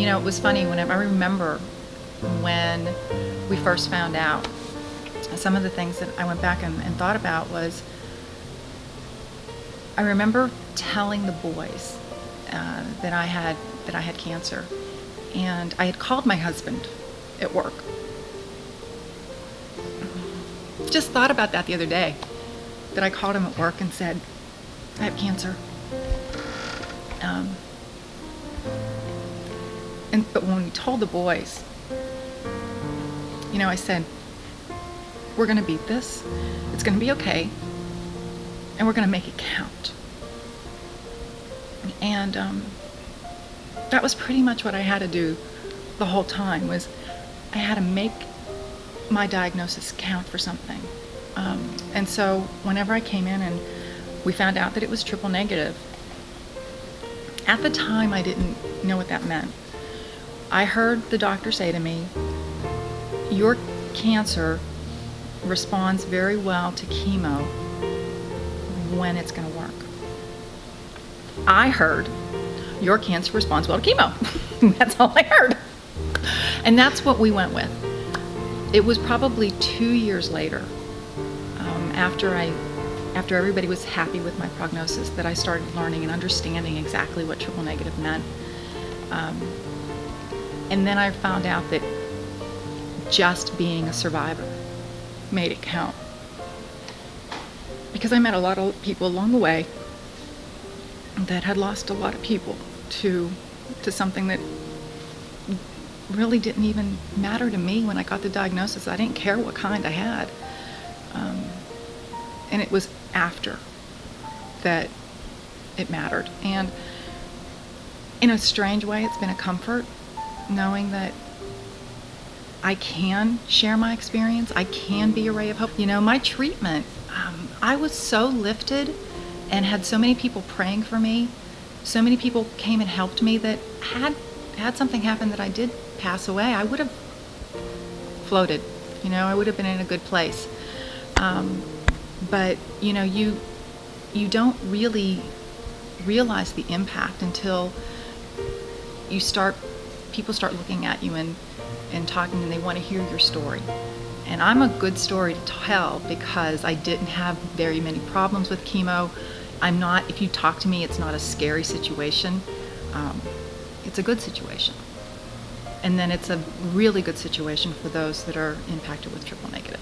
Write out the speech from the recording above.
It was funny, whenever I remember when we first found out, some of the things that I went back and thought about was, I remember telling the boys that I had cancer, and I had called my husband at work. Just thought about that the other day, that I called him at work and said, I have cancer. But when we told the boys, I said, we're going to beat this, it's going to be okay, and we're going to make it count. And that was pretty much what I had to do the whole time, was I had to make my diagnosis count for something. And so whenever I came in and we found out that it was triple negative, at the time I didn't know what that meant. I heard the doctor say to me, your cancer responds very well to chemo when it's going to work. I heard, your cancer responds well to chemo. That's all I heard. And that's what we went with. It was probably 2 years later, after everybody was happy with my prognosis, that I started learning and understanding exactly what triple negative meant. And then I found out that just being a survivor made it count. Because I met a lot of people along the way that had lost a lot of people to something that really didn't even matter to me when I got the diagnosis. I didn't care what kind I had. And it was after that it mattered. And in a strange way, it's been a comfort knowing that I can share my experience. I can be a ray of hope. My treatment, I was so lifted and had so many people praying for me. So many people came and helped me that had something happen that I did pass away, I would have floated. I would have been in a good place. But you don't really realize the impact until people start looking at you and talking, and they want to hear your story. And I'm a good story to tell because I didn't have very many problems with chemo. If you talk to me, it's not a scary situation. It's a good situation. And then it's a really good situation for those that are impacted with triple negative.